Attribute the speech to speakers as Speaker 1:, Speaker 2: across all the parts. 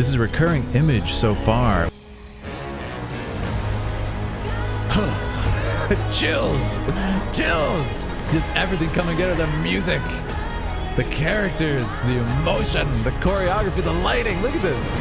Speaker 1: This is a recurring image so far. Chills! Chills! Just everything coming together. The music, the characters, the emotion, the choreography, the lighting. Look at this.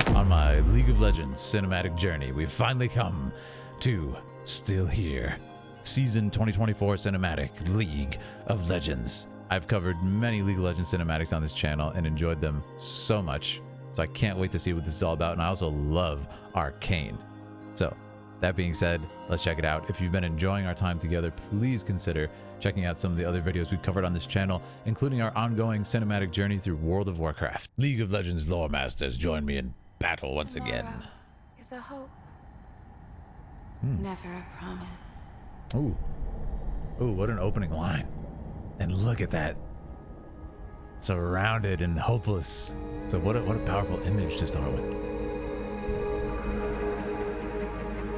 Speaker 1: On my League of Legends cinematic journey, we've finally come to Still Here. Season 2024 Cinematic League of Legends. I've covered many League of Legends cinematics on this channel and enjoyed them so much. So I can't wait to see what this is all about. And I also love Arcane. So that being said, let's check it out. If you've been enjoying our time together, please consider checking out some of the other videos we've covered on this channel, including our ongoing cinematic journey through World of Warcraft. League of Legends lore masters, join me in battle once again.
Speaker 2: Is a hope. Never a promise.
Speaker 1: Ooh. Ooh, what an opening line. And look at that. Surrounded and hopeless. So what a powerful image to start with.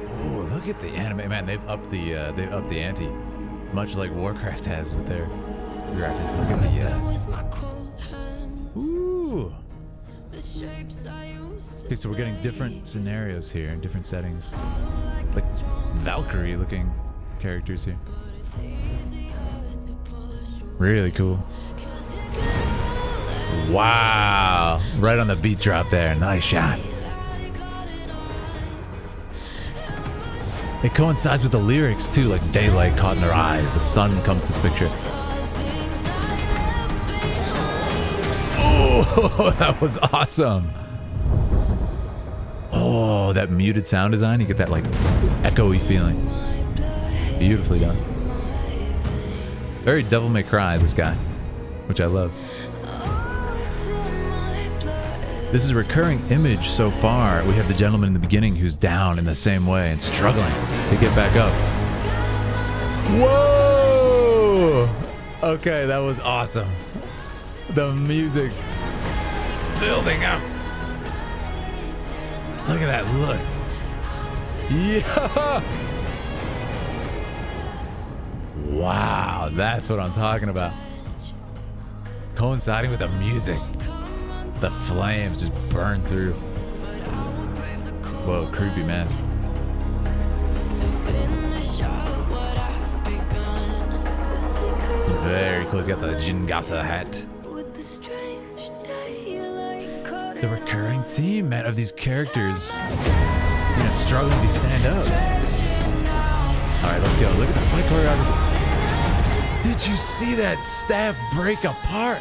Speaker 1: Oh, look at the anime. Man, they've upped the ante. Much like Warcraft has with their graphics. Look at the ooh. Okay, so we're getting different scenarios here in different settings. Like Valkyrie looking characters here. Really cool. Wow. Right on the beat drop there. Nice shot. It coincides with the lyrics too, like daylight caught in their eyes. The sun comes to the picture. Oh, that was awesome. Oh, that muted sound design. You get that like echoey feeling. Beautifully done. Very Devil May Cry, this guy, which I love. This is a recurring image so far. We have the gentleman in the beginning who's down in the same way and struggling to get back up. Whoa! Okay, that was awesome. The music building up. Look at that look. Yeah! Wow, that's what I'm talking about. Coinciding with the music. The flames just burn through. Whoa, creepy mess. Very cool. He's got the Jingasa hat. The recurring theme, man, of these characters, you know, struggling to stand up. All right, let's go. Look at the fight choreography. Did you see that staff break apart?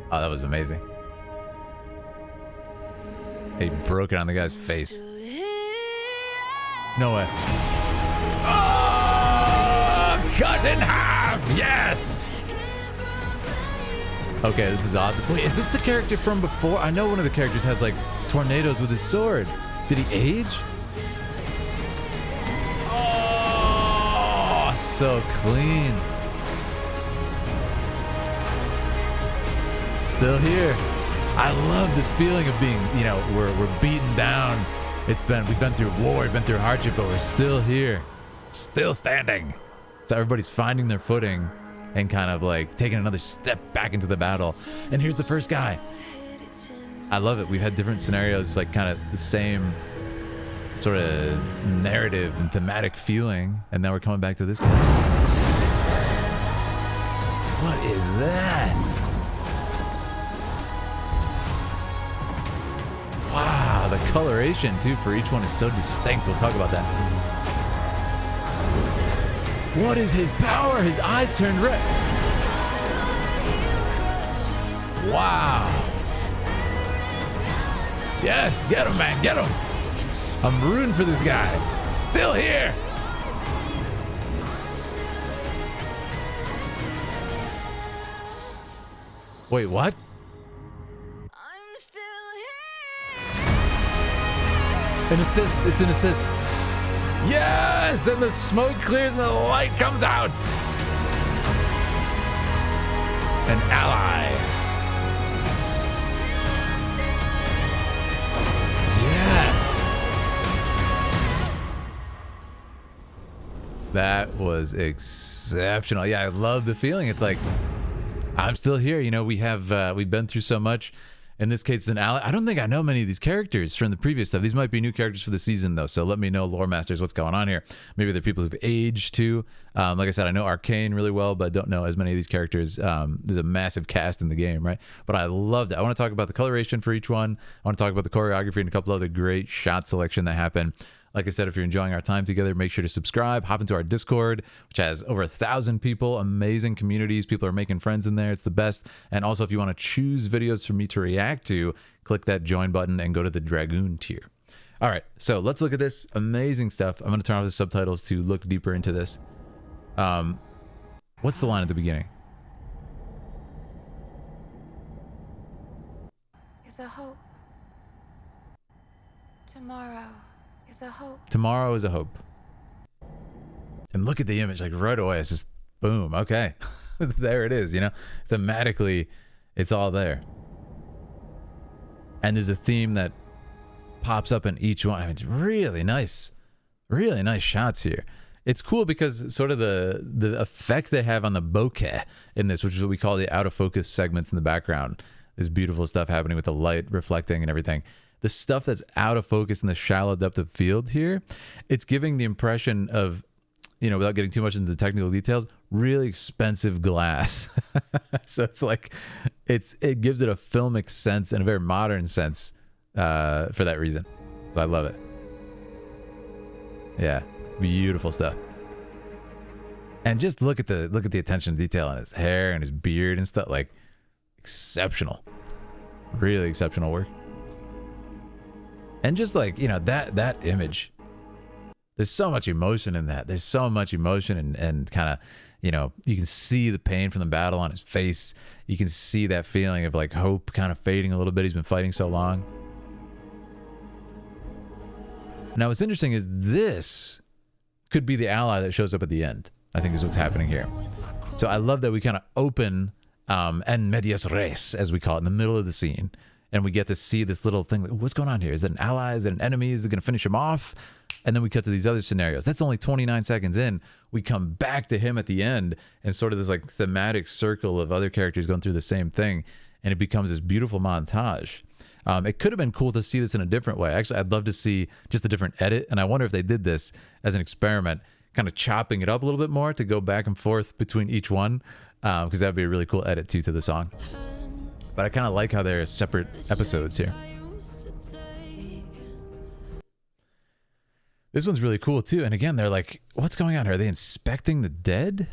Speaker 1: Oh, that was amazing. He broke it on the guy's face. No way. Oh, cut in half. Yes. Okay, this is awesome. Wait, is this the character from before? I know one of the characters has like tornadoes with his sword. Did he age? Oh, so clean. Still here. I love this feeling of being, you know, we're beaten down. We've been through war, we've been through hardship, but we're still here, still standing. So everybody's finding their footing and kind of like taking another step back into the battle. And here's the first guy. I love it. We've had different scenarios, like kind of the same sort of narrative and thematic feeling, and now we're coming back to this guy. What is that? Wow, the coloration too for each one is so distinct. We'll talk about that. What is his power? His eyes turned red. Wow. Yes, get him, man, get him. I'm rooting for this guy. Still here. Wait, what? An assist. It's an assist. Yes! And the smoke clears and the light comes out. An ally. Yes. That was exceptional. Yeah, I love the feeling. It's like I'm still here. You know, we've been through so much. In this case, it's an ally. I don't think I know many of these characters from the previous stuff. These might be new characters for the season, though. So let me know, lore masters, what's going on here. Maybe they're people who've aged too. Like I said, I know Arcane really well, but don't know as many of these characters. There's a massive cast in the game, right? But I loved it. I want to talk about the coloration for each one. I want to talk about the choreography and a couple other great shot selection that happened. Like I said, if you're enjoying our time together, make sure to subscribe. Hop into our Discord, which has over 1,000 people, amazing communities. People are making friends in there. It's the best. And also, if you want to choose videos for me to react to, click that join button and go to the Dragoon tier. All right, so let's look at this amazing stuff. I'm going to turn off the subtitles to look deeper into this. What's the line at the beginning?
Speaker 2: Is a hope. Tomorrow is a hope.
Speaker 1: Tomorrow is a hope. And look at the image, like right away, it's just boom. Okay, there it is. You know, thematically, it's all there. And there's a theme that pops up in each one. I mean, it's really nice shots here. It's cool because sort of the effect they have on the bokeh in this, which is what we call the out of focus segments in the background. There's beautiful stuff happening with the light reflecting and everything. The stuff that's out of focus in the shallow depth of field here, it's giving the impression of, you know, without getting too much into the technical details, really expensive glass. So it's like, it gives it a filmic sense and a very modern sense for that reason. So I love it. Yeah, beautiful stuff. And just look at the attention to detail on his hair and his beard and stuff. Like, exceptional, really exceptional work. And just like, you know, that image, there's so much emotion in that. There's so much emotion and kind of, you know, you can see the pain from the battle on his face. You can see that feeling of like hope kind of fading a little bit. He's been fighting so long. Now, what's interesting is this could be the ally that shows up at the end, I think is what's happening here. So I love that we kind of open en medias res, as we call it, in the middle of the scene. And we get to see this little thing. Like, what's going on here? Is it an ally? Is it an enemy? Is it going to finish him off? And then we cut to these other scenarios. That's only 29 seconds in. We come back to him at the end and sort of this like thematic circle of other characters going through the same thing. And it becomes this beautiful montage. It could have been cool to see this in a different way. Actually, I'd love to see just a different edit. And I wonder if they did this as an experiment, kind of chopping it up a little bit more to go back and forth between each one. Because that would be a really cool edit too to the song. But I kind of like how they're separate episodes here. This one's really cool too. And again, they're like, what's going on here? Are they inspecting the dead?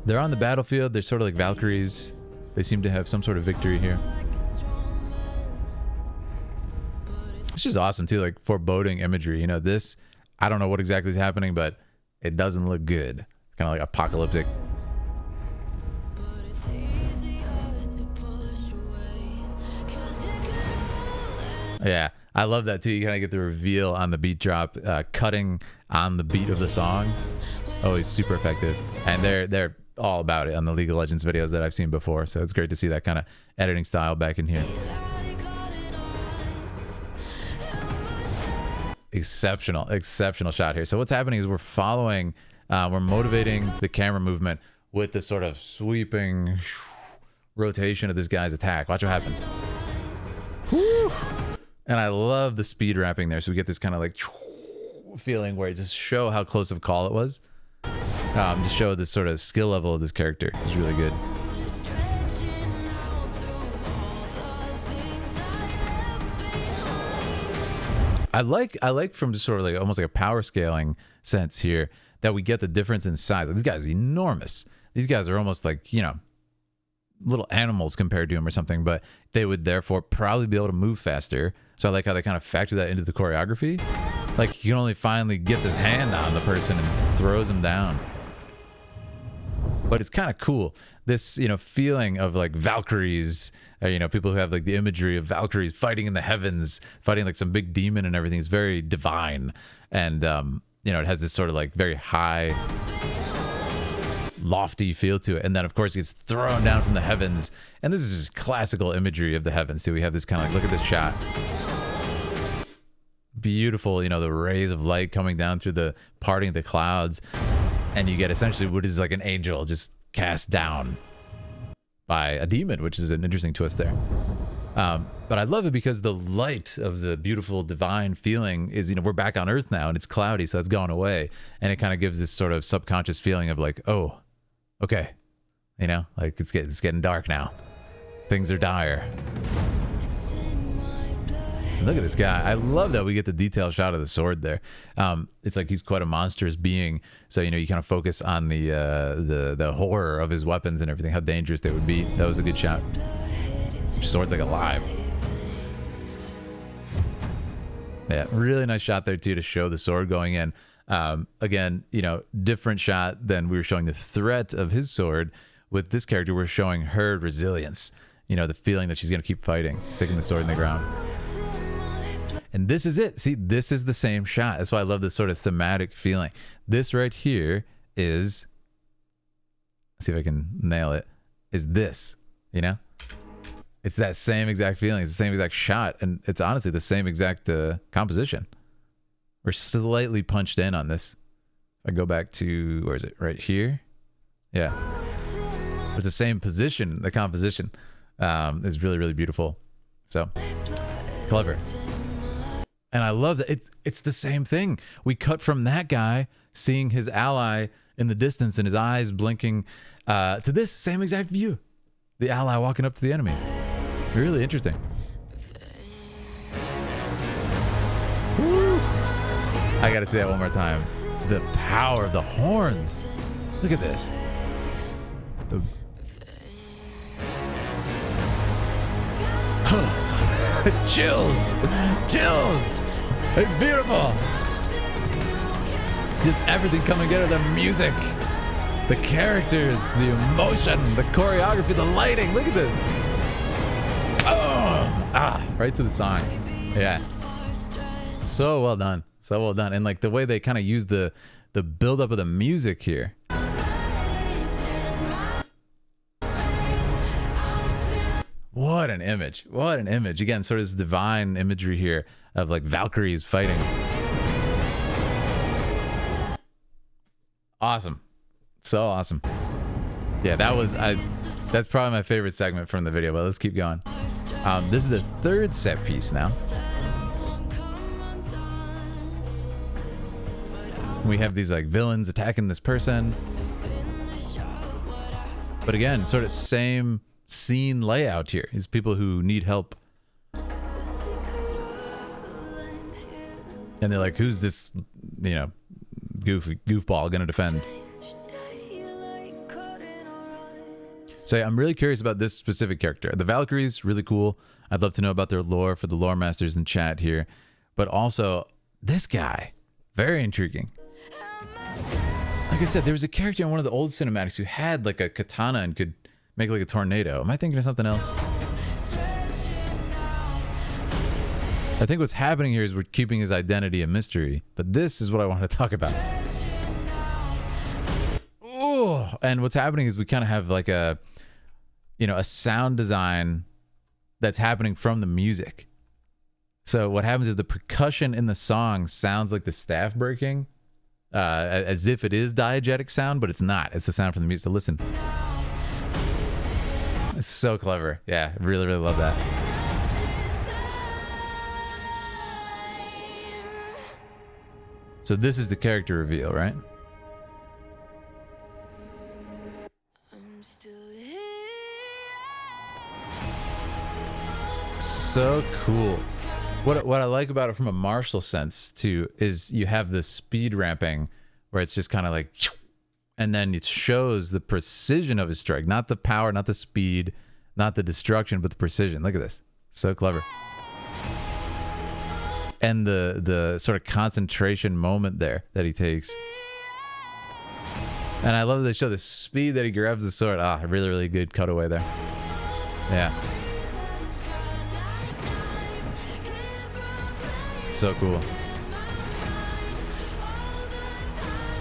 Speaker 1: They're on the battlefield. They're sort of like Valkyries. They seem to have some sort of victory here. It's just awesome too, like foreboding imagery. You know, this, I don't know what exactly is happening, but it doesn't look good. It's kind of like apocalyptic. Yeah, I love that too. You kind of get the reveal on the beat drop, cutting on the beat of the song. Always super effective, and they're all about it on the League of Legends videos that I've seen before. So it's great to see that kind of editing style back in here. Exceptional shot here. So what's happening is we're following, we're motivating the camera movement with this sort of sweeping rotation of this guy's attack. Watch what happens. Whew. And I love the speed wrapping there. So we get this kind of like feeling where it just show how close of a call it was. To show this sort of skill level of this character is really good. I like from just sort of like almost like a power scaling sense here that we get the difference in size. Like, this guy's enormous. These guys are almost like, you know, little animals compared to him or something, but they would therefore probably be able to move faster. So I like how they kind of factor that into the choreography. Like, he can only finally gets his hand on the person and throws him down. But it's kind of cool. This, you know, feeling of like Valkyries, you know, people who have like the imagery of Valkyries fighting in the heavens, fighting like some big demon and everything. It's very divine. And, you know, it has this sort of like very high, lofty feel to it. And then of course it gets thrown down from the heavens. And this is just classical imagery of the heavens too. We have this kind of like, look at this shot. Beautiful, you know, the rays of light coming down through the parting of the clouds. And you get essentially what is like an angel just cast down by a demon, which is an interesting twist there. But I love it because the light of the beautiful divine feeling is, you know, we're back on Earth now and it's cloudy, so it's gone away. And it kind of gives this sort of subconscious feeling of like, oh, okay. You know, like it's getting dark now. Things are dire. Look at this guy. I love that we get the detailed shot of the sword there. It's like he's quite a monstrous being. So, you know, you kind of focus on the horror of his weapons and everything, how dangerous they would be. That was a good shot. Sword's like alive. Yeah, really nice shot there too to show the sword going in. Again, you know, different shot than we were showing the threat of his sword. With this character, we're showing her resilience. You know, the feeling that she's going to keep fighting, sticking the sword in the ground. And this is it. See, this is the same shot. That's why I love this sort of thematic feeling. This right here is, let's see if I can nail it, is this, you know? It's that same exact feeling. It's the same exact shot. And it's honestly the same exact composition. We're slightly punched in on this. If I go back to, where is it? Right here? Yeah. It's the same position. The composition is really, really beautiful. So, clever. And I love that it's the same thing. We cut from that guy seeing his ally in the distance and his eyes blinking to this same exact view. The ally walking up to the enemy. Really interesting. Woo. I gotta see that one more time. The power of the horns. Look at this. Chills. It's beautiful. Just everything coming together. The music, the characters, the emotion, the choreography, the lighting. Look at this. Right to the song. Yeah. So well done. So well done. And like the way they kind of use the buildup of the music here. What an image. What an image. Again, sort of this divine imagery here of like Valkyries fighting. Awesome. So awesome. Yeah, that's probably my favorite segment from the video, but let's keep going. This is a third set piece now. We have these like villains attacking this person. But again, sort of same scene layout here. These people who need help. And they're like, who's this, you know, goofball gonna defend? So yeah, I'm really curious about this specific character. The Valkyries, really cool. I'd love to know about their lore for the lore masters in chat here. But also, this guy, very intriguing. Like I said, there was a character in one of the old cinematics who had like a katana and could make like a tornado. Am I thinking of something else? I think what's happening here is we're keeping his identity a mystery. But this is what I want to talk about. Oh, and what's happening is we kind of have like a, you know, a sound design that's happening from the music. So what happens is the percussion in the song sounds like the staff breaking, as if it is diegetic sound, but it's not. It's the sound from the music. So listen. It's so clever. Yeah, really, really love that. So this is the character reveal, right? So cool. What I like about it from a martial sense too is you have the speed ramping where it's just kind of like, and then it shows the precision of his strike, not the power, not the speed, not the destruction, but the precision. Look at this. So clever. And the sort of concentration moment there that he takes. And I love that they show the speed that he grabs the sword. Ah, really, really good cutaway there. Yeah. So cool.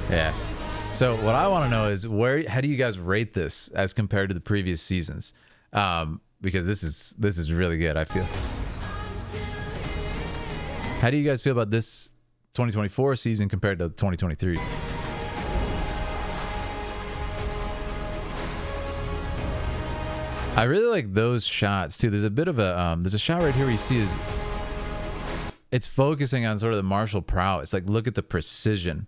Speaker 1: Yeah. So what I want to know is how do you guys rate this as compared to the previous seasons? Because this is really good, I feel. How do you guys feel about this 2024 season compared to 2023? I really like those shots too. There's a bit of a there's a shot right here where you see his, it's focusing on sort of the martial prowess. Like, look at the precision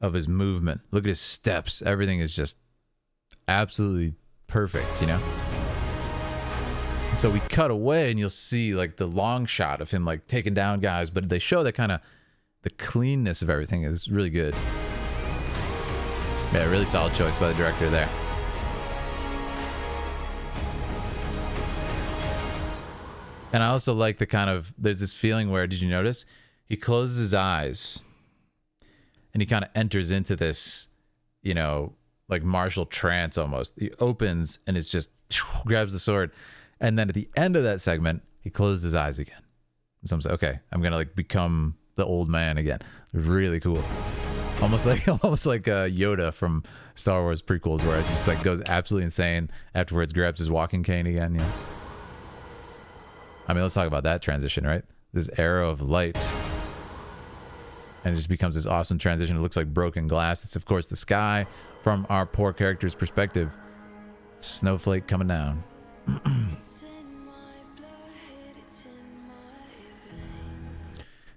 Speaker 1: of his movement. Look at his steps. Everything is just absolutely perfect, you know? And so we cut away and you'll see like the long shot of him like taking down guys, but they show that kind of the cleanness of everything is really good. Yeah, really solid choice by the director there. And I also like the kind of, there's this feeling where, did you notice? He closes his eyes and he kind of enters into this, you know, like martial trance almost. He opens and it's just grabs the sword. And then at the end of that segment, he closes his eyes again. So I'm like, okay, I'm going to like become the old man again. Really cool. Almost like Yoda from Star Wars prequels, where it just like goes absolutely insane afterwards, grabs his walking cane again, you know? I mean, let's talk about that transition, right? This arrow of light. And it just becomes this awesome transition. It looks like broken glass. It's, of course, the sky from our poor character's perspective. Snowflake coming down.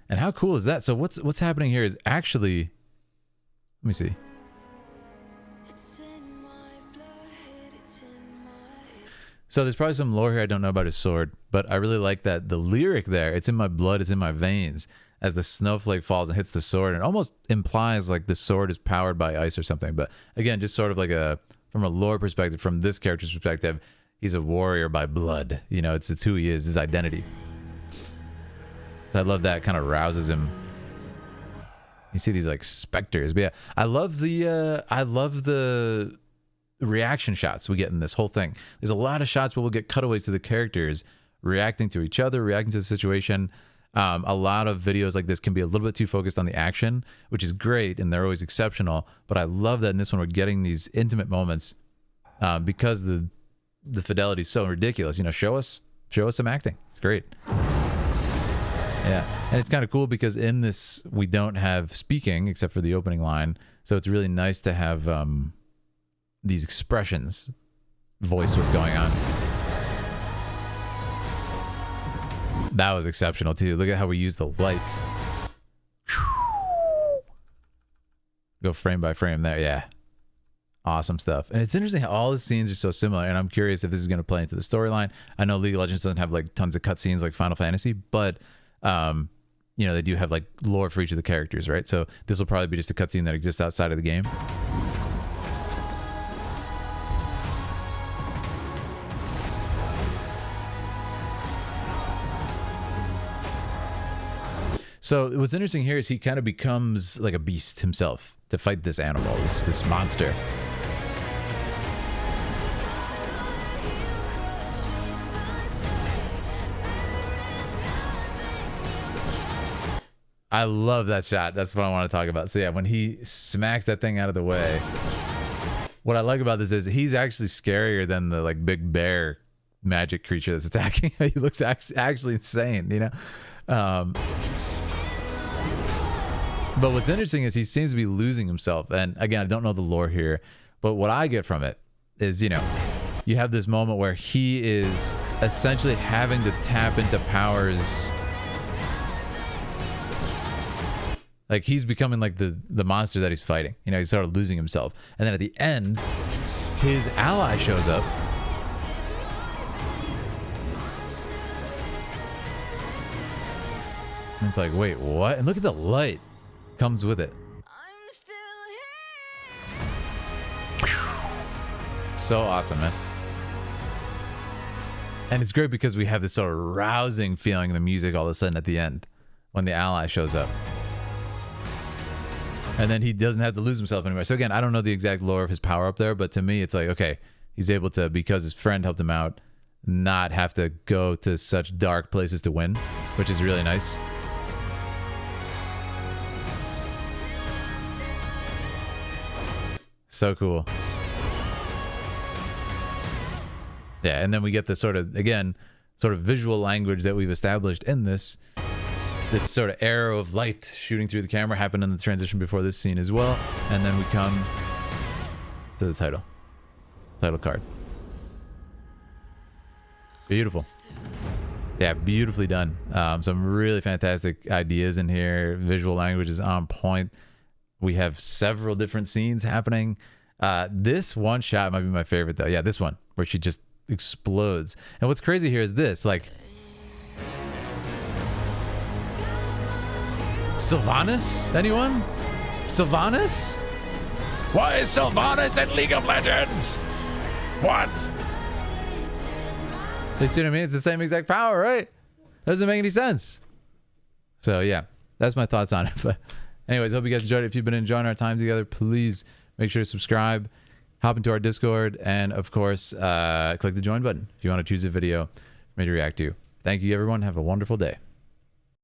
Speaker 1: And how cool is that? So what's happening here is actually... Let me see. So there's probably some lore here I don't know about his sword, but I really like that the lyric there, it's in my blood, it's in my veins, as the snowflake falls and hits the sword, and almost implies like the sword is powered by ice or something. But again, just sort of like from a lore perspective, from this character's perspective, he's a warrior by blood. You know, it's who he is, his identity. So I love that, kind of rouses him. You see these like specters, but yeah, I love the reaction shots we get in this whole thing. There's a lot of shots where we'll get cutaways to the characters reacting to each other, reacting to the situation. A lot of videos like this can be a little bit too focused on the action, which is great, and they're always exceptional. But I love that in this one we're getting these intimate moments because the fidelity is so ridiculous. You know, show us some acting. It's great. Yeah, and it's kind of cool because in this we don't have speaking except for the opening line, so it's really nice to have these expressions voice what's going on. That was exceptional too. Look at how we use the light. Go frame by frame there. Yeah, awesome stuff. And it's interesting how all the scenes are so similar, and I'm curious if this is going to play into the storyline. I know League of Legends doesn't have like tons of cutscenes like Final Fantasy, but you know, they do have like lore for each of the characters, right? So this will probably be just a cutscene that exists outside of the game. So what's interesting here is he kind of becomes like a beast himself to fight this animal, this monster. I love that shot. That's what I want to talk about. So yeah, when he smacks that thing out of the way, what I like about this is he's actually scarier than the like big bear magic creature that's attacking. He looks actually insane, you know? But what's interesting is he seems to be losing himself. And again, I don't know the lore here, but what I get from it is, you know, you have this moment where he is essentially having to tap into powers. Like he's becoming like the monster that he's fighting. You know, he's sort of losing himself. And then at the end, his ally shows up. And it's like, wait, what? And look at the light comes with it. I'm still here. So awesome, man. And it's great because we have this sort of rousing feeling in the music all of a sudden at the end when the ally shows up. And then he doesn't have to lose himself anymore. So again, I don't know the exact lore of his power up there, but to me, it's like, okay, he's able to, because his friend helped him out, not have to go to such dark places to win, which is really nice. So cool. Yeah, and then we get this sort of, again, sort of visual language that we've established in this sort of arrow of light shooting through the camera happened in the transition before this scene as well. And then we come to the title card. Beautiful. Yeah, beautifully done. Some really fantastic ideas in here. Visual language is on point. We have several different scenes happening. This one shot might be my favorite though. Yeah, this one where she just explodes. And what's crazy here is this, like, Sylvanas? Anyone? Sylvanas? Why is Sylvanas in League of Legends? What? You see what I mean? It's the same exact power, right? Doesn't make any sense. So yeah, that's my thoughts on it. But anyways, hope you guys enjoyed it. If you've been enjoying our time together, please make sure to subscribe, hop into our Discord, and of course, click the join button if you want to choose a video for me to react to. Thank you, everyone. Have a wonderful day.